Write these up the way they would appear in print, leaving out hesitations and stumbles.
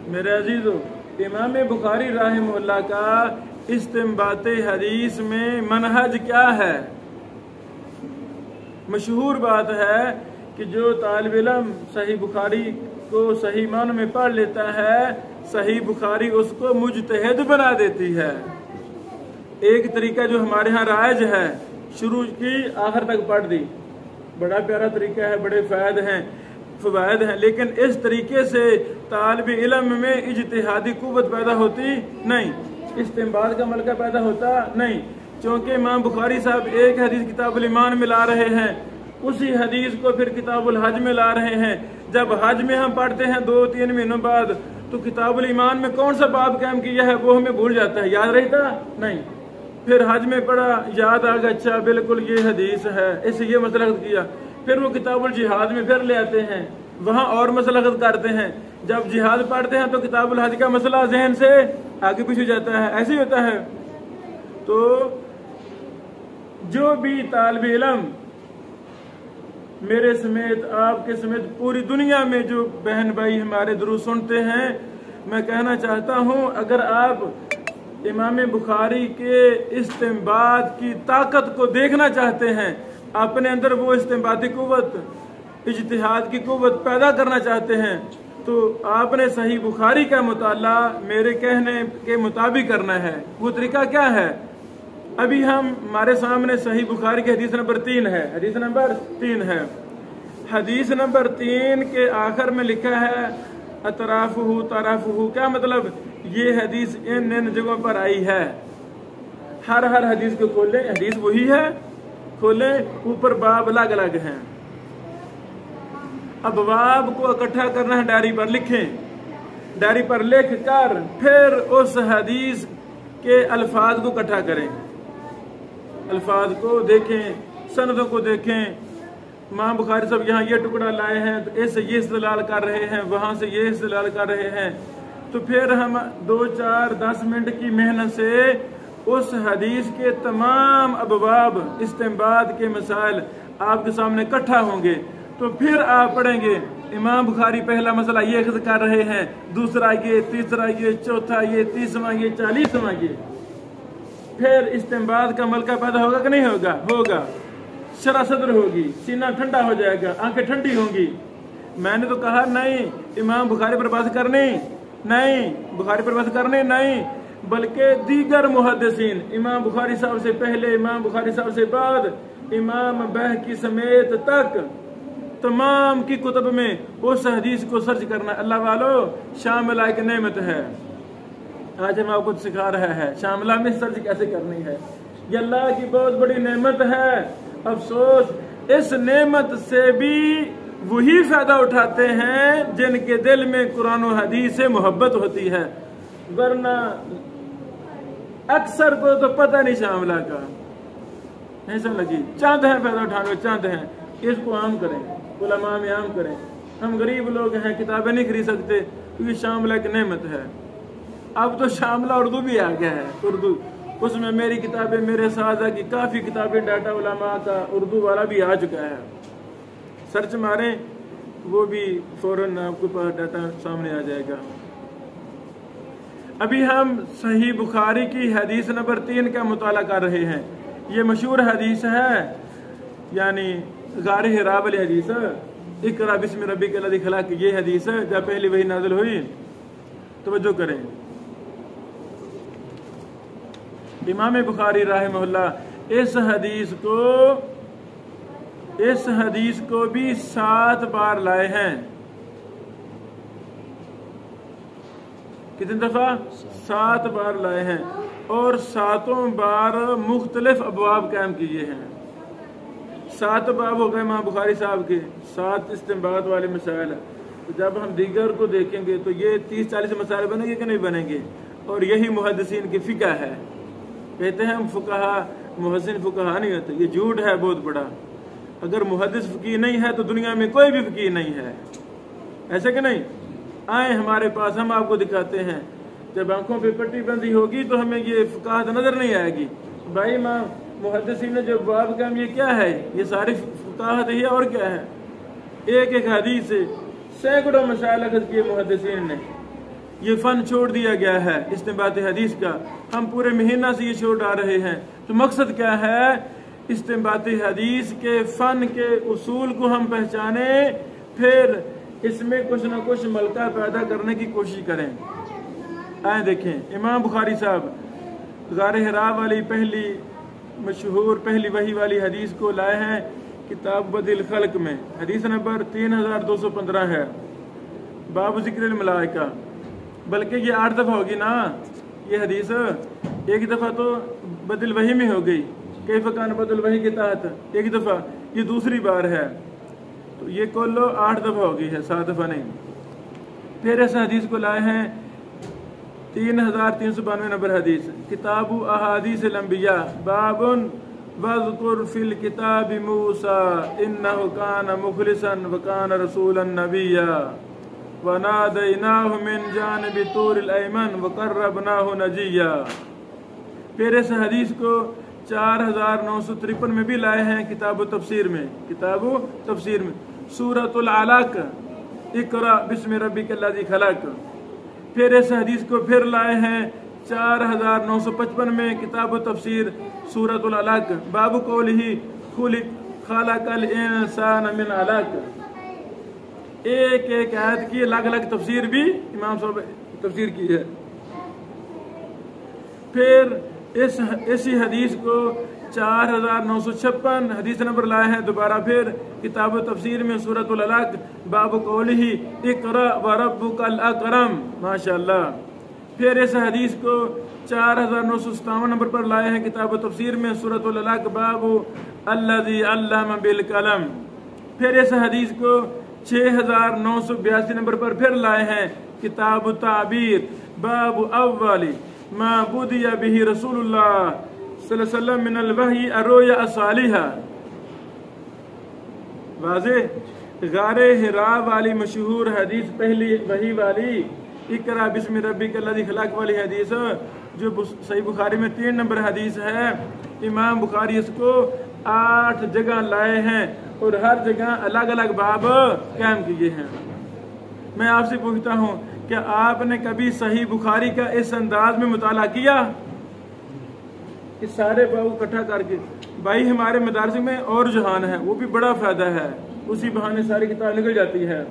मेरे अजीजों, इमाम बुखारी रहमहुल्लाह का इस्तिंबाते हदीस में मनहज क्या है? मशहूर बात है कि जो तालिब इल्म सही बुखारी को सही मानों में पढ़ लेता है, सही बुखारी उसको मुजतहिद बना देती है। एक तरीका जो हमारे यहाँ राइज है, शुरू की आखिर तक पढ़ दी, बड़ा प्यारा तरीका है, बड़े फवायद हैं, लेकिन इस तरीके से तालिब इल्म में इज्तिहादी कुव्वत पैदा होती नहीं, इस्तिंबात का मलका पैदा होता नहीं। क्योंकि इमाम बुखारी साहब एक हदीस किताबुल ईमान में ला रहे हैं, उसी हदीस को फिर किताबुल हज में ला रहे हैं। जब हज में हम पढ़ते हैं 2-3 महीनों बाद, तो किताबुल ईमान में कौन सा बाब कायम किया है वो हमें भूल जाता है, याद रहता नहीं। फिर हज में पढ़ा, याद आ गया, अच्छा बिल्कुल ये हदीस है, इससे ये मसलहत किया। फिर वो किताबुल जिहाद में फिर ले आते हैं, वहाँ और मसलहत करते हैं। जब जिहाद पढ़ते हैं तो किताबुल हज का मसला जहन से आगे पीछे जाता है, ऐसे ही होता है। तो जो भी तालिब इल्म मेरे समेत, आपके समेत, पूरी दुनिया में जो बहन भाई हमारे दुरूद सुनते हैं, मैं कहना चाहता हूँ, अगर आप इमाम बुखारी के इस्तिंबात की ताकत को देखना चाहते हैं, अपने अंदर वो इस्तिंबाती कुव्वत, इज्तिहाद की कुव्वत पैदा करना चाहते हैं, तो आपने सही बुखारी का मुताला मेरे कहने के मुताबिक करना है। वो तरीका क्या है? अभी हमारे सामने सही बुखारी की हदीस नंबर 3 है, हदीस नंबर 3 है। हदीस नंबर 3 के आखिर में लिखा है अतराफुहु तराफुहु। क्या मतलब? ये हदीस इन जगहों पर आई है। हर हदीस को खोले, हदीस वही है, खोले, ऊपर बाब अलग अलग हैं। अब बाब को इकट्ठा करना है, डायरी पर लिखें, डायरी पर लिख कर फिर उस हदीस के अल्फाज को इकट्ठा करें, अल्फाज को देखें, सनदों को देखें। इमाम बुखारी साहब यहाँ ये टुकड़ा लाए हैं तो इससे ये इस्तेलाल कर रहे हैं, वहाँ से ये इस्तेलाल कर रहे हैं। तो फिर हम 2-4-10 मिनट की मेहनत से उस हदीस के तमाम अबवाब, इस्तिंबात के मसाइल आपके सामने इकट्ठा होंगे। तो फिर आप पढ़ेंगे इमाम बुखारी पहला मसला ये कर रहे हैं, दूसरा ये, तीसरा ये, चौथा ये, 30वां ये, 40वां ये। फिर इस्तिंबात का मलका पैदा होगा कि नहीं होगा? होगा। शरा सदर होगी, सीना ठंडा हो जाएगा, आंखें ठंडी होंगी। मैंने तो कहा नहीं इमाम बुखारी पर बात करनी नहीं, बुखारी पर बात करनी नहीं, बल्कि दीगर मुहद्दिसीन, इमाम बुखारी साहब से पहले, इमाम बुखारी साहब से बाद, इमाम बहकी समेत तक तमाम की कुतब में उस हदीस को सर्च करना। अल्लाह वालो, शामिला एक नेमत है, आज हम आपको सिखा रहा है शामिला में सर्च कैसे करनी है। ये अल्लाह की बहुत बड़ी नेमत है। अफसोस इस नेमत से भी वही फायदा उठाते हैं जिनके दिल में कुरान और हदीस से मोहब्बत होती है, वरना अक्सर को तो पता नहीं शामिला का, नहीं समझ लगी। चंद है फायदा उठाने, चंद है, इसको आम करें, उलमा में आम करें। हम गरीब लोग हैं, किताबें नहीं खरीद सकते, क्योंकि शामिला की नेमत है। अब तो शामिला उर्दू भी आ गया है, उर्दू, उसमें मेरी किताबें, मेरे सादा की काफ़ी किताबें, डाटा उलमा का उर्दू वाला भी आ चुका है। सर्च मारें, वो भी फौरन आपके पास डाटा सामने आ जाएगा। अभी हम सही बुखारी की हदीस नंबर 3 का मुताला कर रहे हैं। ये मशहूर हदीस है, यानी गार हिरा वाली हदीस, इकरा बिस्मि रब्बिक लज़ी खलक़, ये हदीस है जब पहली वही नाज़िल हुई। तवज्जो करें, इमाम बुखारी रहमहुल्लाह इस हदीस को भी 7 बार लाए हैं। कितनी दफा? 7 बार लाए हैं, और 7 बार मुख्तलिफ अबवाब कायम किए हैं। 7 बाब हो गए इमाम बुखारी साहब के, 7 इस्तिंबात वाले मसाइल। तो जब हम दीगर को देखेंगे तो ये 30-40 मसाइल बनेंगे कि नहीं बनेंगे? और यही मुहद्दिसीन की फिक़ह है। कहते हैं हम फुकहा, मुहस्सिन फुकहा नहीं होते, ये झूठ है बहुत बड़ा। अगर मुहद्दिस फ़क़ीह नहीं है तो दुनिया में कोई भी फ़क़ीह नहीं है, ऐसे कि नहीं? आए हमारे पास, हम आपको दिखाते हैं। जब आंखों पे पट्टी बंदी होगी तो हमें ये फुकाहत नजर नहीं आएगी। भाई माँ मुहद्दिसीन ने जो बाब का, ये क्या है? ये सारी फुकाहत है और क्या है? एक एक हदीस से सैकड़ों मसाइल अखज़ किए मुहद्दिसीन ने। ये फ़न छोड़ दिया गया है इस्तिंबात हदीस का। हम पूरे महीना से ये छोड़ आ रहे हैं। तो मकसद क्या है? इस्तिंबात हदीस के फ़न के उसूल को हम पहचाने, फिर इसमें कुछ ना कुछ मलका पैदा करने की कोशिश करें। आए देखें, इमाम बुखारी साहब गारे हिरा वाली पहली मशहूर पहली वही वाली हदीस को लाए हैं किताब बदिल खल्क में। हदीस नंबर 3215 है, बाब ज़िक्र मलाइका। बल्कि ये 8 दफ़ा होगी ना ये हदीस, एक दफ़ा तो बदिल वही में हो गई, कई फ़कान बदल वही के तहत एक दफ़ा, ये दूसरी बार है, तो ये कुल 8 दफ़ा हो गई है, 7 दफ़ा नहीं। फिर इस हदीस को लाए हैं 3392 नंबर हदीस, किताबु अहादीस अल-अंबिया, बाबुन वज़कुर फिल किताबि मूसा इन्नहु कान मुखलिसन व कान रसूलन नबिय्या व नादैनाहु मिन जानिबि तूरिल अयमन व क़र्रबनाहु नजिय्या। फिर इस हदीस को 4953 में भी लाए हैं किताबु तफसीर में, किताबु तफसीर में सूरतुल अलक, इक़रा बिस्मि रब्बिकल्लज़ी खलक़। फिर इस हदीस को फिर लाए हैं 4955 में किताब तफसीर सूरतुल अलक, बाबु कौलिही खलक़ल इंसान मिन अलक। एक एक आयत की अलग अलग तफसीर भी इमाम साहब तफसीर की है। फिर इसी हदीस को 4956 हदीस नंबर लाए हैं दोबारा फिर किताब तफसीर में सूरतुल अलक, बाबु कौलिही इक़रा व रब्बुकल अकरम, माशाअल्लाह। फिर इस हदीस को 4957 नंबर पर लाए हैं किताब तफसीर में सूरतुल अलक, बाबु अल्लज़ी अल्लम बिल कलम। फिर इस हदीस को 6982 नंबर पर फिर लाए हैं किताब ताबीर, बाबु अव्वली मा बुदिया बिही रसूलुल्लाह सल्लल्लाहु अलैहि वसल्लम मिनल वही अरोया असालिहा। वाज़ेह गारे हिरा वाली मशहूर हदीस पहली वही वाली इक़रा बिस्मि रब्बिकल्लज़ी खलक़ वाली हदीस, जो सही बुखारी में 3 नंबर हदीस है, इमाम बुखारी इसको 8 जगह लाए हैं और हर जगह अलग अलग बाब कायम किए हैं। मैं आपसे पूछता हूँ, क्या आपने कभी सही बुखारी का इस अंदाज में मुताला किया? इस सारे बाबू इकट्ठा करके भाई हमारे मदरसे में और जहान है, वो भी बड़ा फ़ायदा है, उसी बहाने सारी किताब निकल जाती है।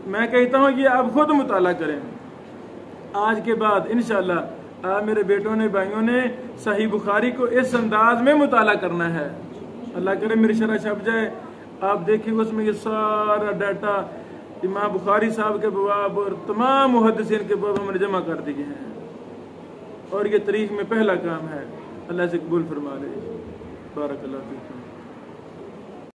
मैं कहता हूँ कि आप खुद मुताला करें। आज के बाद इंशाअल्लाह आप मेरे बेटों ने भाइयों ने सही बुखारी को इस अंदाज में मुताला करना है। अल्लाह करे मेरी शरह छप जाए, आप देखिए उसमें ये सारा डाटा इमाम बुखारी साहब के बवाब और तमाम मुहद्दिसीन के बवाब हमने जमा कर दिए हैं, और ये तारीख में पहला काम है। अल्लाह से कबूल फरमा ले। बारक अल्लाह फीकुम।